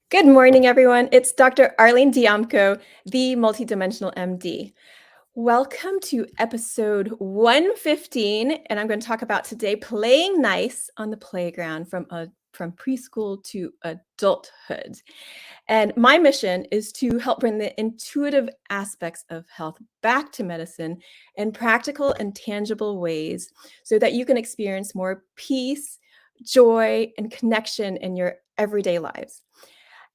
Good morning, everyone. It's Dr. Arlene Diamco, the Multidimensional MD. Welcome to episode 115, and I'm going to talk about today playing nice on the playground from preschool to adulthood. And my mission is to help bring the intuitive aspects of health back to medicine in practical and tangible ways so that you can experience more peace, joy, and connection in your everyday lives.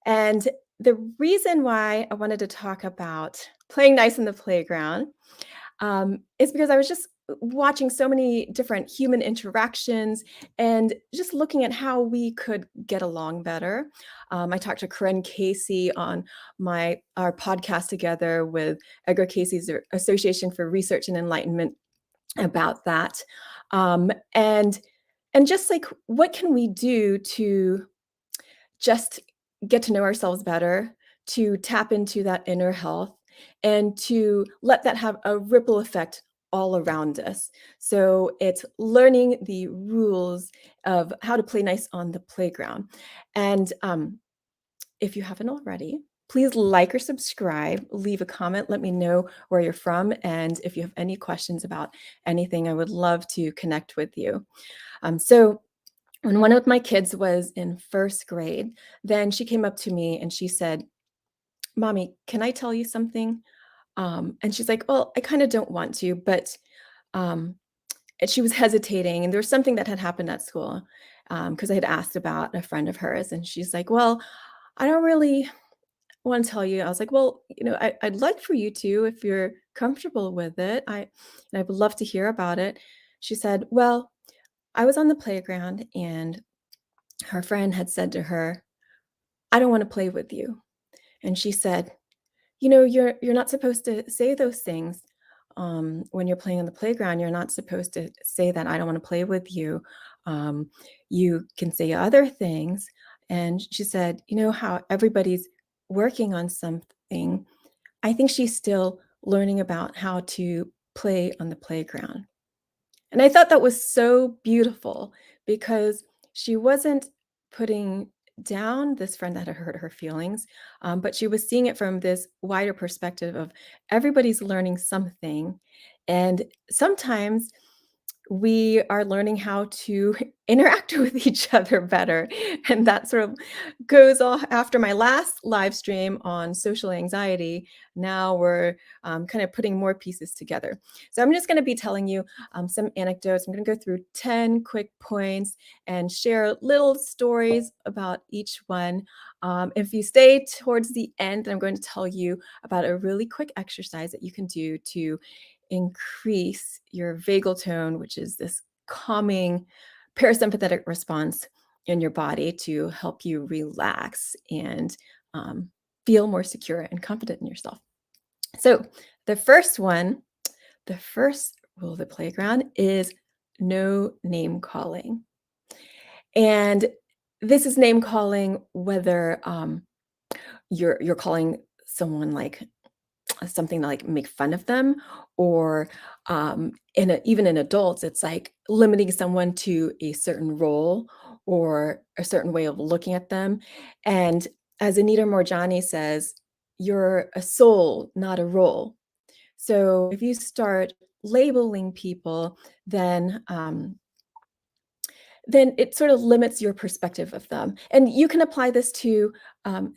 And the reason why I wanted to talk about playing nice in the playground is because I was just watching so many different human interactions and just looking at how we could get along better. I talked to Corinne Casey on our podcast together with Edgar Casey's Association for Research and Enlightenment about that, and just like what can we do to just get to know ourselves better, to tap into that inner health, and to let that have a ripple effect all around us. So it's learning the rules of how to play nice on the playground. And if you haven't already, please like or subscribe, leave a comment, let me know where you're from. And if you have any questions about anything, I would love to connect with you. So when one of my kids was in first grade, then she came up to me and she said, "Mommy, can I tell you something?" And she's like, "Well, I kind of don't want to," but um, and she was hesitating. And there was something that had happened at school because I had asked about a friend of hers. And she's like, "Well, I don't really want to tell you." I was like, "Well, I'd like for you to if you're comfortable with it. I would love to hear about it." She said, "Well, I was on the playground and her friend had said to her, 'I don't want to play with you.'" And she said, "You're not supposed to say those things when you're playing on the playground. You're not supposed to say that 'I don't want to play with you.' You can say other things." And she said, how everybody's working on something. I think she's still learning about how to play on the playground." And I thought that was so beautiful because she wasn't putting down this friend that had hurt her feelings, but she was seeing it from this wider perspective of everybody's learning something. And sometimes we are learning how to interact with each other better. And that sort of goes off after my last live stream on social anxiety. Now we're kind of putting more pieces together. So I'm just going to be telling you some anecdotes. I'm going to go through 10 quick points and share little stories about each one. If you stay towards the end, I'm going to tell you about a really quick exercise that you can do to increase your vagal tone, which is this calming parasympathetic response in your body to help you relax and feel more secure and confident in yourself. So the first rule of the playground is no name calling. And this is name calling whether you're calling someone like something to like make fun of them, or even in adults, it's like limiting someone to a certain role or a certain way of looking at them. And as Anita Morjani says, you're a soul, not a role. So if you start labeling people, then it sort of limits your perspective of them. And you can apply this to,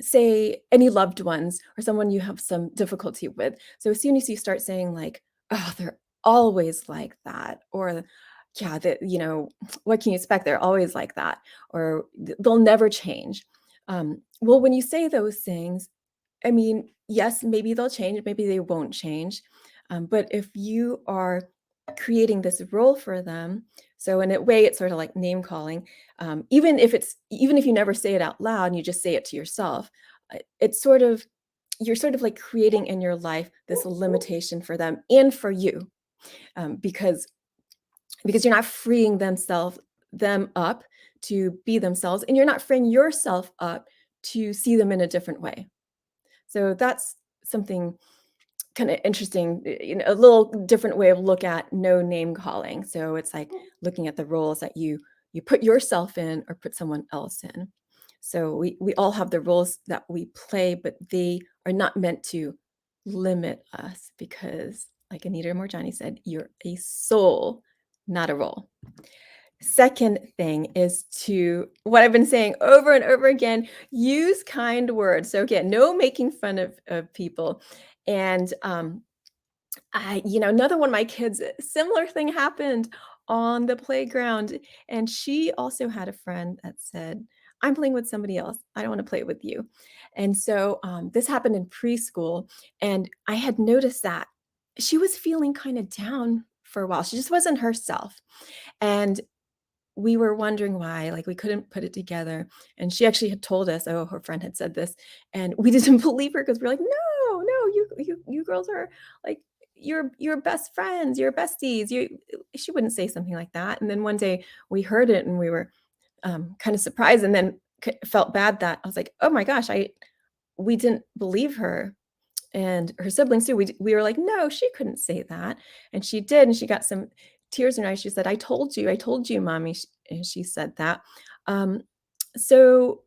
say, any loved ones or someone you have some difficulty with. So as soon as you start saying like, "Oh, they're always like that," or "Yeah, that, what can you expect? They're always like that," or "They'll never change." Well, when you say those things, I mean, yes, maybe they'll change, maybe they won't change. But if you are creating this role for them, so in a way, it's sort of like name calling. Even if you never say it out loud and you just say it to yourself, it's sort of you're sort of like creating in your life this limitation for them and for you, because you're not freeing them up to be themselves, and you're not freeing yourself up to see them in a different way. So that's something kind of interesting, a little different way of look at no name calling. So it's like looking at the roles that you put yourself in or put someone else in. So we all have the roles that we play, but they are not meant to limit us because, like Anita Morjani said, you're a soul, not a role. Second thing is to what I've been saying over and over again, use kind words. So again, no making fun of people. And another one of my kids, similar thing happened on the playground. And she also had a friend that said, I'm playing with somebody else. I don't want to play with you. And so this happened in preschool. And I had noticed that she was feeling kind of down for a while. She just wasn't herself. And we were wondering why, like, we couldn't put it together, and she actually had told us, oh, her friend had said this, and we didn't believe her because 'cause we're like, "No, no, you girls are, like, you're best friends, you're besties, you." She wouldn't say something like that, and then one day we heard it, and we were, kinda surprised, and then felt bad that I was like, "Oh my gosh, I we didn't believe her." And her siblings too, we were like, "No, she couldn't say that." And she did, and she got some tears in her eyes. She said, I told you, mommy," and she said that. Um, so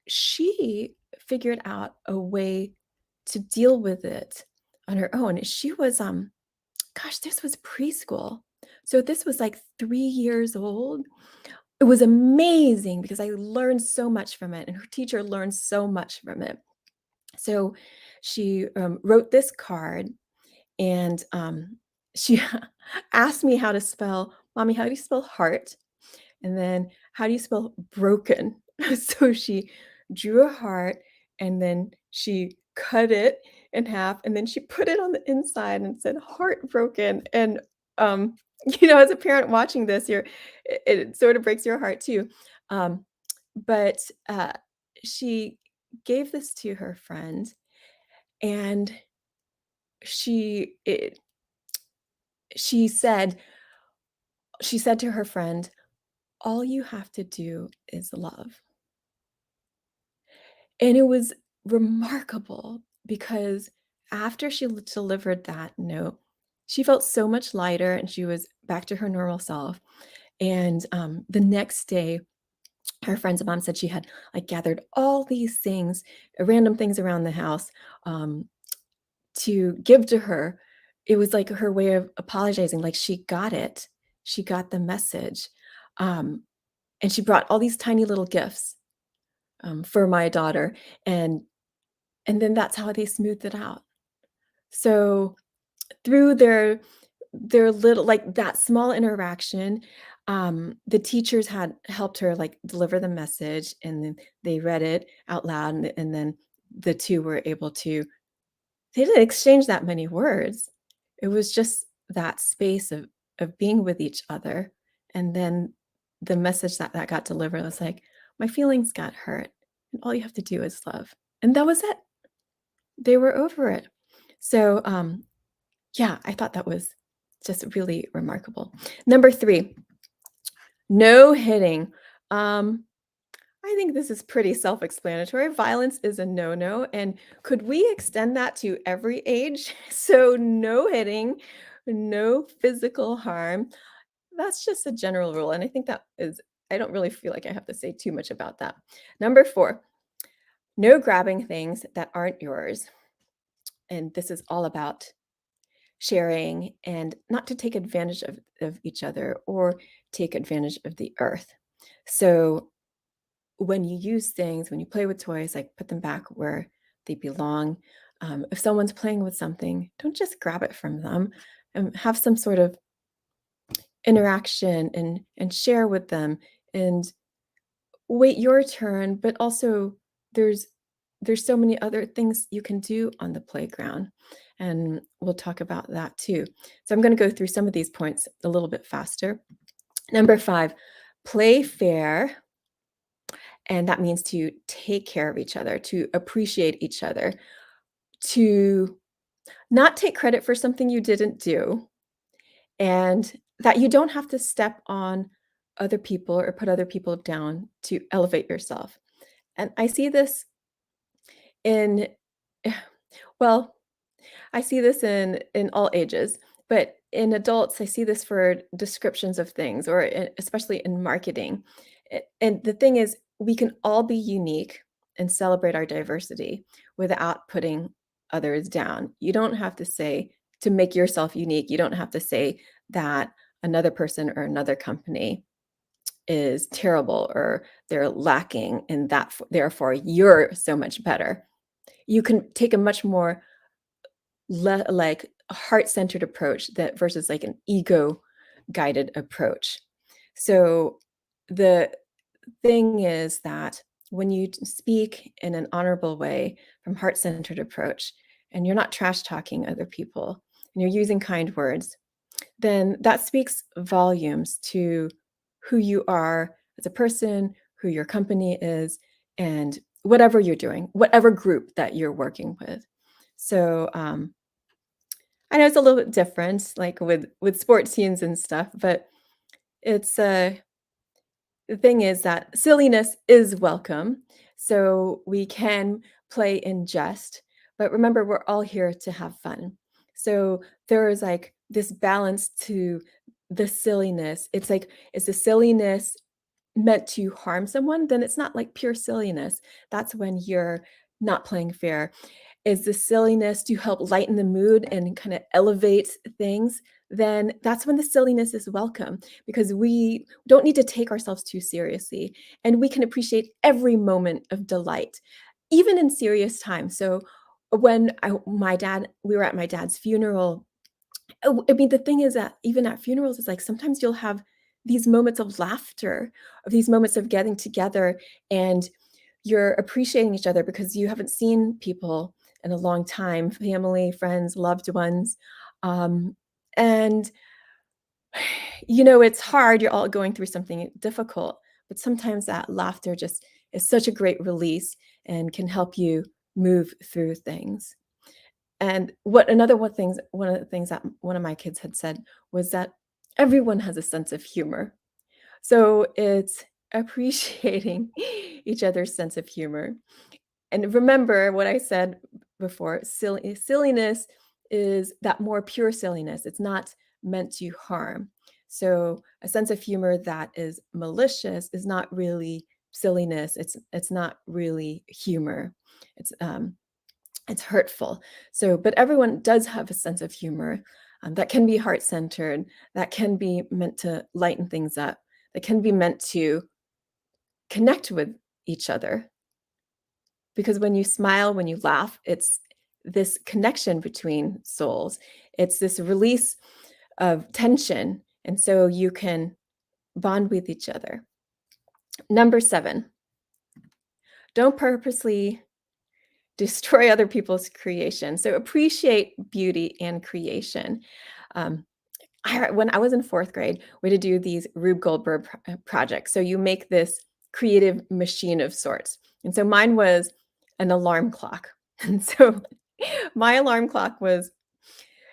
she figured out a way to deal with it on her own. She was, gosh, this was preschool. So this was like 3 years old. It was amazing because I learned so much from it, and her teacher learned so much from it. So she, wrote this card, and, she asked me how to spell, "Mommy, how do you spell heart?" And then, "How do you spell broken?" So she drew a heart, and then she cut it in half, and then she put it on the inside and said, "Heartbroken." And, um, as a parent watching this, it sort of breaks your heart too. Um, but, she gave this to her friend, and she it she said she said to her friend, "All you have to do is love." And it was remarkable because after she delivered that note, she felt so much lighter and she was back to her normal self. And the next day, her friend's mom said she had like gathered all these things, random things around the house, um, to give to her. It was like her way of apologizing, like she got it. She got the message. Um, and she brought all these tiny little gifts, for my daughter, and then that's how they smoothed it out. So through their little, like, that small interaction, the teachers had helped her, like, deliver the message, and then they read it out loud, and then the 2 were able to, they didn't exchange that many words. It was just that space of being with each other, and then the message that got delivered was like, "My feelings got hurt, and all you have to do is love." And that was it. They were over it. So, yeah, I thought that was just really remarkable. Number 3, no hitting. Um, I think this is pretty self-explanatory. Violence is a no-no, and could we extend that to every age? So no hitting, no physical harm. That's just a general rule, and I think that is, I don't really feel like I have to say too much about that. Number 4, no grabbing things that aren't yours, and this is all about sharing and not to take advantage of each other or take advantage of the earth. So when you use things, when you play with toys, like put them back where they belong. If someone's playing with something, don't just grab it from them. Have some sort of interaction and share with them and wait your turn. But also, there's there's so many other things you can do on the playground, and we'll talk about that too. So I'm going to go through some of these points a little bit faster. Number 5, play fair. And that means to take care of each other, to appreciate each other, to not take credit for something you didn't do, and that you don't have to step on other people or put other people down to elevate yourself. And I see this in, well, I see this in all ages, but in adults, I see this for descriptions of things, or especially in marketing. And the thing is, we can all be unique and celebrate our diversity without putting others down. You don't have to say to make yourself unique, you don't have to say that another person or another company is terrible or they're lacking in that, therefore you're so much better. You can take a much more like heart-centered approach that versus like an ego guided approach. So the thing is that when you speak in an honorable way from heart-centered approach and you're not trash talking other people and you're using kind words, then that speaks volumes to who you are as a person, who your company is, and whatever you're doing, whatever group that you're working with. So I know it's a little bit different, like with sports teams and stuff, but it's the thing is that silliness is welcome. So we can play in jest, but remember, we're all here to have fun. So there is like this balance to the silliness. It's like, is the silliness meant to harm someone? Then it's not like pure silliness. That's when you're not playing fair. Is the silliness to help lighten the mood and kind of elevate things? Then that's when the silliness is welcome because we don't need to take ourselves too seriously and we can appreciate every moment of delight, even in serious times. So when we were at my dad's funeral. Oh, I mean, the thing is that even at funerals, it's like sometimes you'll have these moments of laughter, of these moments of getting together, and you're appreciating each other because you haven't seen people in a long time, family, friends, loved ones. And it's hard. You're all going through something difficult, but sometimes that laughter just is such a great release and can help you move through things. And one of the things that one of my kids had said was that everyone has a sense of humor. So it's appreciating each other's sense of humor. And remember what I said before, silliness is that more pure silliness. It's not meant to harm. So a sense of humor that is malicious is not really silliness. It's not really humor. It's it's hurtful. So, but everyone does have a sense of humor that can be heart centered, that can be meant to lighten things up, that can be meant to connect with each other. Because when you smile, when you laugh, it's this connection between souls, it's this release of tension. And so you can bond with each other. Number 7, don't purposely destroy other people's creation. So appreciate beauty and creation. Um, when I was in 4th grade, we had to do these Rube Goldberg projects. So you make this creative machine of sorts. And so mine was an alarm clock. And so my alarm clock was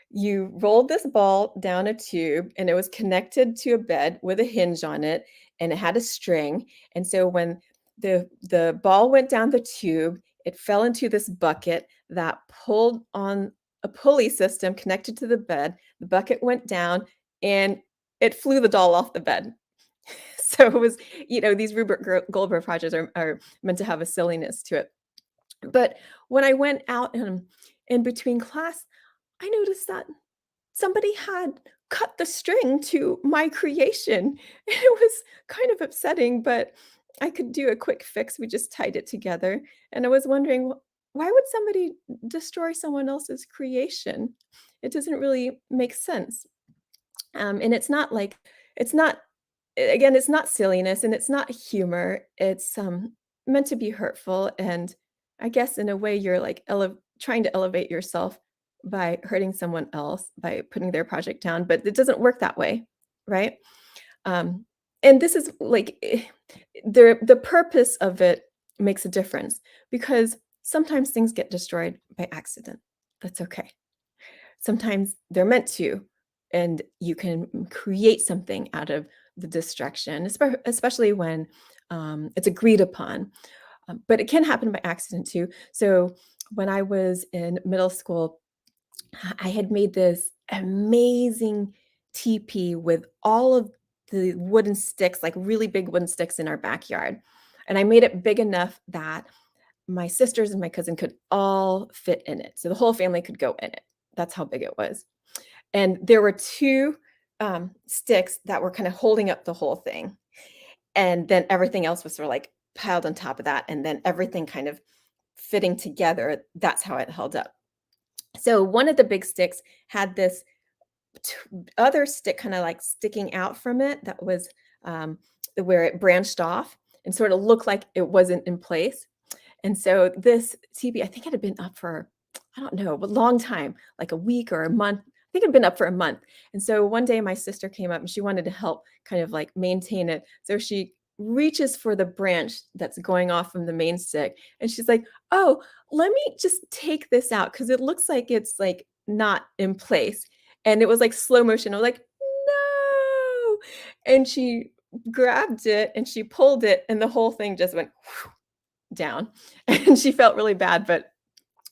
you rolled this ball down a tube and it was connected to a bed with a hinge on it and it had a string. And so when the ball went down the tube, it fell into this bucket that pulled on a pulley system connected to the bed. The bucket went down and it flew the doll off the bed. So it was, these Rupert Goldberg projects are meant to have a silliness to it. But when I went out in between class, I noticed that somebody had cut the string to my creation. It was kind of upsetting, but I could do a quick fix. We just tied it together. And I was wondering, why would somebody destroy someone else's creation? It doesn't really make sense. And it's not, again, it's not silliness and it's not humor. It's meant to be hurtful. And I guess in a way, you're like trying to elevate yourself by hurting someone else, by putting their project down, but it doesn't work that way, right? And this is like the purpose of it makes a difference because sometimes things get destroyed by accident. That's okay. Sometimes they're meant to, and you can create something out of the distraction, especially when it's agreed upon. But it can happen by accident too. So when I was in middle school, I had made this amazing teepee with all of the wooden sticks, like really big wooden sticks in our backyard. And I made it big enough that my sisters and my cousin could all fit in it. So the whole family could go in it. That's how big it was. And there were two sticks that were kind of holding up the whole thing. And then everything else was sort of like piled on top of that. And then everything kind of fitting together. That's how it held up. So one of the big sticks had this t- other stick kind of like sticking out from it that was um, where it branched off and sort of looked like it wasn't in place. And so this TB, I think it had been up for, I don't know, a long time, like a week or a month. I think it had been up for a month. And so one day my sister came up and she wanted to help kind of like maintain it. So she reaches for the branch that's going off from the main stick. And she's like, oh, let me just take this out because it looks like it's like not in place. And it was like slow motion. I was like, no. And she grabbed it and she pulled it, and the whole thing just went down. And she felt really bad, but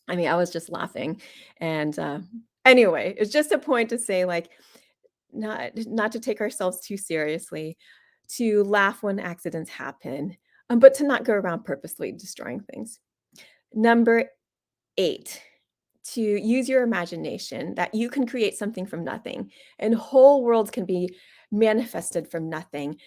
I mean, I was just laughing. And anyway, it's just a point to say, like, not to take ourselves too seriously, to laugh when accidents happen, but to not go around purposely destroying things. Number 8, to use your imagination, that you can create something from nothing, and whole worlds can be manifested from nothing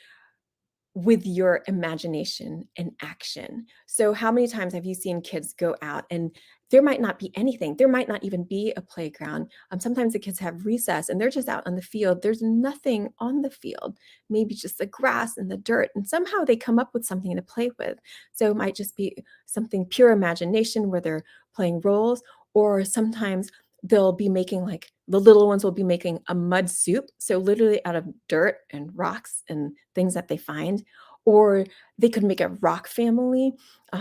with your imagination and action. So how many times have you seen kids go out and there might not be anything. There might not even be a playground. Sometimes the kids have recess and they're just out on the field. There's nothing on the field, maybe just the grass and the dirt. And somehow they come up with something to play with. So it might just be something pure imagination where they're playing roles, or sometimes they'll be making, like, the little ones will be making a mud soup, so literally out of dirt and rocks and things that they find. Or they could make a rock family,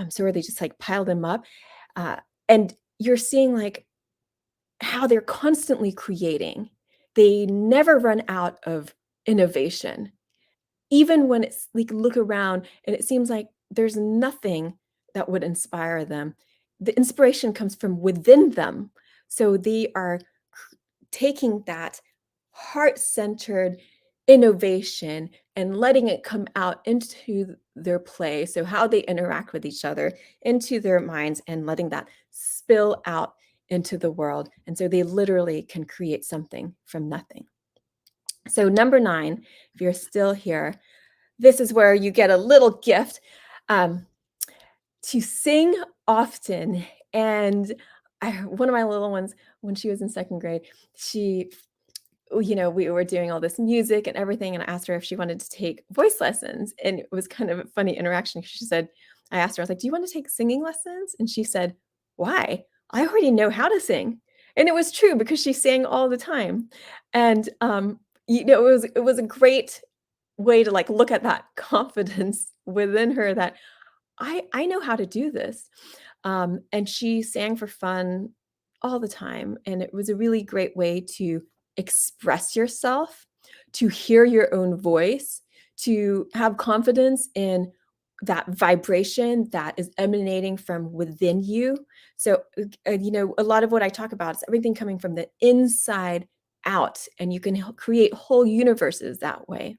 so where they just like pile them up, uh, and you're seeing like how they're constantly creating. They never run out of innovation, even when it's like, look around and it seems like there's nothing that would inspire them. The inspiration comes from within them. So they are taking that heart-centered innovation and letting it come out into their play. So how they interact with each other, into their minds, and letting that spill out into the world. And so they literally can create something from nothing. So number 9, if you're still here, this is where you get a little gift, um, to sing often. And one of my little ones, when she was in 2nd grade, she, we were doing all this music and everything, and I asked her if she wanted to take voice lessons. And it was kind of a funny interaction. She said, I asked her, I was like, do you want to take singing lessons? And she said, why? I already know how to sing. And it was true because she sang all the time. And it was a great way to like look at that confidence within her, that I know how to do this. And she sang for fun all the time. And it was a really great way to express yourself, to hear your own voice, to have confidence in that vibration that is emanating from within you. So, a lot of what I talk about is everything coming from the inside out, and you can create whole universes that way.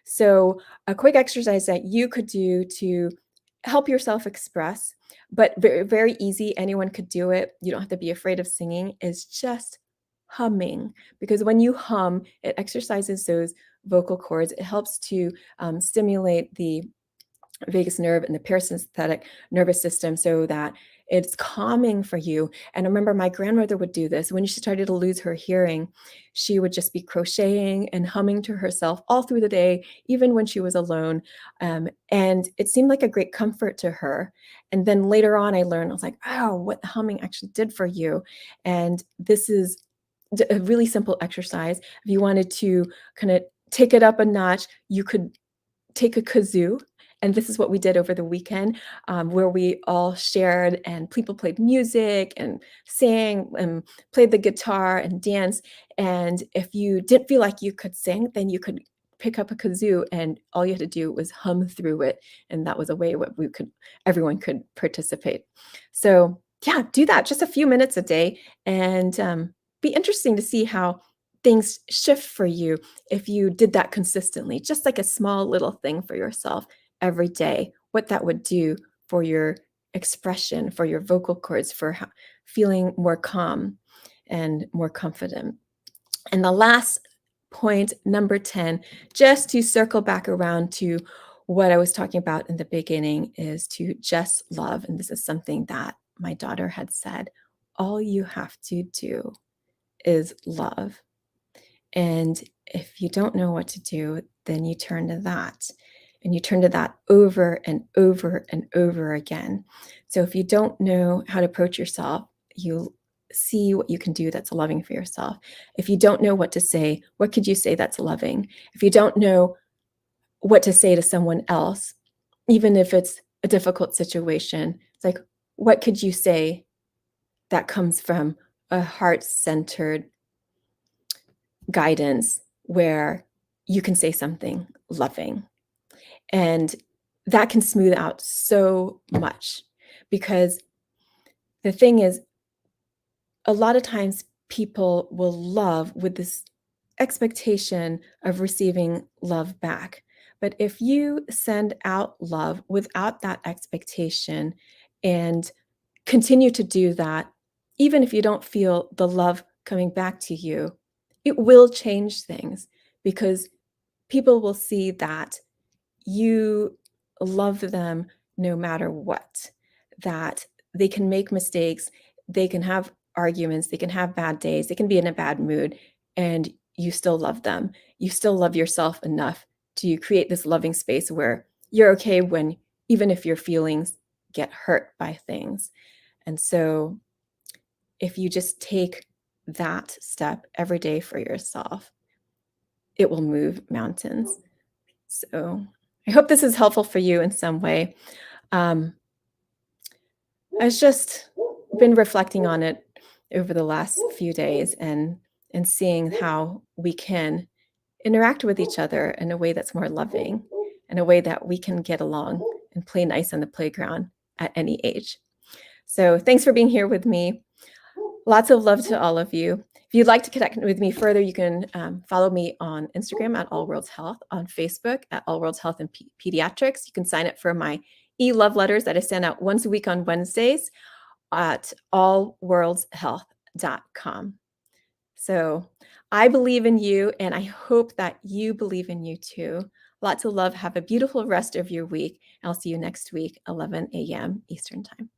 So, a quick exercise that you could do to help yourself express, but very, very easy, anyone could do it. You don't have to be afraid of singing, is just humming. Because when you hum, it exercises those vocal cords. It helps to stimulate the vagus nerve and the parasympathetic nervous system so that it's calming for you. And I remember my grandmother would do this. When she started to lose her hearing, she would just be crocheting and humming to herself all through the day, even when she was alone. And it seemed like a great comfort to her. And then later on, I learned, I was like, oh, what the humming actually did for you. And this is a really simple exercise. If you wanted to kind of take it up a notch, you could take a kazoo. And this is what we did over the weekend, where we all shared and people played music and sang and played the guitar and danced. And if you didn't feel like you could sing, then you could pick up a kazoo and all you had to do was hum through it. And that was a way what everyone could participate. So yeah, do that just a few minutes a day, and be interesting to see how things shift for you if you did that consistently, just like a small little thing for yourself every day what that would do for your expression, for your vocal cords, for feeling more calm and more confident. And the last point, number 10, just to circle back around to what I was talking about in the beginning, is to just love. And this is something that my daughter had said. All you have to do is love. And if you don't know what to do, then you turn to that. And you turn to that over and over and over again. So if you don't know how to approach yourself, you see what you can do that's loving for yourself. If you don't know what to say, what could you say that's loving? If you don't know what to say to someone else, even if it's a difficult situation, it's like, what could you say that comes from a heart-centered guidance where you can say something loving? And that can smooth out so much, because the thing is, a lot of times people will love with this expectation of receiving love back. But if you send out love without that expectation and continue to do that, even if you don't feel the love coming back to you, it will change things, because people will see that you love them no matter what, that they can make mistakes, they can have arguments, they can have bad days, they can be in a bad mood, and you still love them. You still love yourself enough to create this loving space where you're okay when, even if your feelings get hurt by things. And so if you just take that step every day for yourself, it will move mountains. So I hope this is helpful for you in some way. I've just been reflecting on it over the last few days, and seeing how we can interact with each other in a way that's more loving, in a way that we can get along and play nice on the playground at any age. So thanks for being here with me. Lots of love to all of you. If you'd like to connect with me further, you can follow me on Instagram at All Worlds Health, on Facebook at All Worlds Health and Pediatrics. You can sign up for my e-love letters that I send out once a week on Wednesdays at allworldshealth.com. So I believe in you, and I hope that you believe in you too. Lots of love. Have a beautiful rest of your week. I'll see you next week, 11 a.m. Eastern Time.